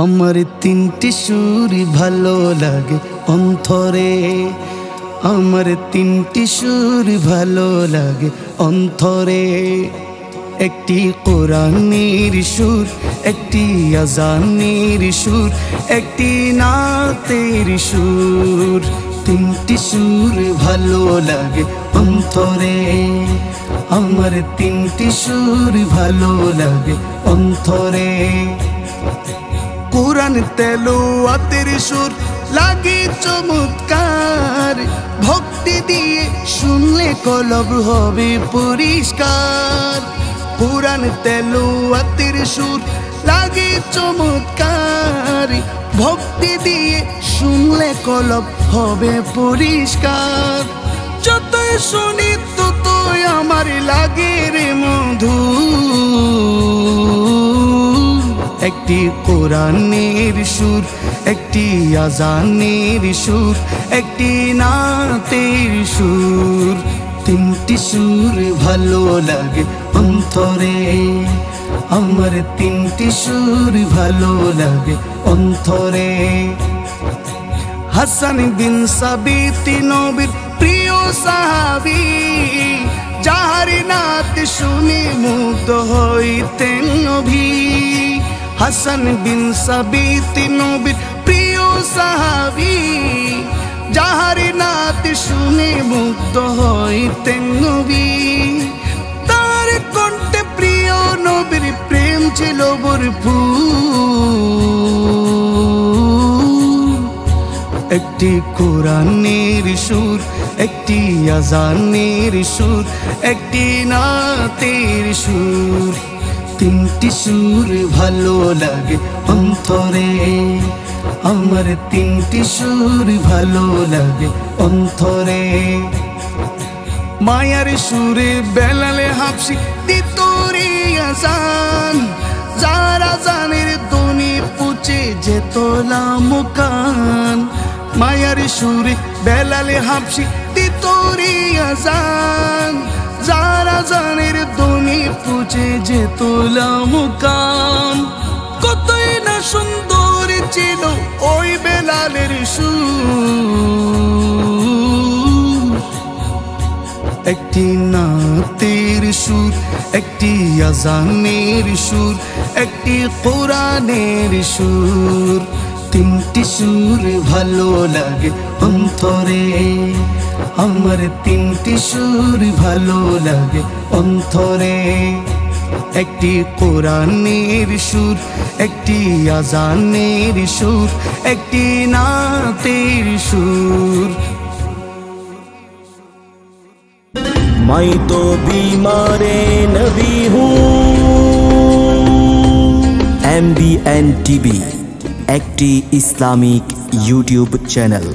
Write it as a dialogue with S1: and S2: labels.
S1: আমার তিনটি সুর ভালো লাগে অন্তরে, আমার তিনটি সুর ভালো লাগে অন্তরে। একটি কোরআনের সুর, একটি আজানের সুর, একটি নাতের সুর। তিনটি সুর ভালো লাগে অন্তরে, আমার তিনটি সুর ভালো লাগে অন্তরে। কোরআন তেলাওয়াতের সুর লাগে চমৎকার, ভক্তি দিয়ে শুনলে কলব হবে পরিষ্কার। কোরআন তেলাওয়াতের সুর লাগে চমৎকার, ভক্তি দিয়ে শুনলে কলব হবে পরিষ্কার। যতই শুনি ততই আমার লাগে রে মধু। একটি কোরআনের সুর, একটি আজানের সুর, একটি নাতের সুর। তিনটি সুর ভালো লাগে অন্তরে, আমার তিনটি সুর ভালো লাগে অন্তরে। হাসান বিন সাবিত নবীর প্রিয় সাহাবী, যার নাত শুনে মুগ্ধ হইতেন নবী। হাসান বিন সাবিত নবীর প্রিয় সাহাবী, যার নাত শুনে মুগ্ধ হইতেন নবী। তার কণ্ঠে প্রিয় নবীর প্রেম ছিল ভরপুর। একটি কোরআনের সুর, একটি আজানের সুর, একটি নাতের সুর। তিনটি সুর ভালো লাগে অন্তরে, আমার তিনটি সুর ভালো লাগে অন্তরে। মায়ার সুরে বেলালে হাফসি দিত রে আজান, যার আজানের ধ্বনি পুছে যেত লামকান। মায়ার সুরে বেলালে হাফসি দিত রে আজান, যার আজানের ধ্বনি পুছে যেত লামকান। কতই না সুন্দর ছিল ওই বেলালের সুর। একটি নাতের সুর, একটি আজানের সুর, একটি কোরআনের সুর। তিনটি সুর ভালো লাগে অন্তরে, আমার তিনটি সুর ভালো লাগে অন্তরে। একটি কোরআনের সুর, একটি আজানের সুর, একটি নাতের সুর।
S2: मैं तो बीमारे नबी हूँ। MBN TV একটি ইসলামিক ইউটিউব চ্যানেল।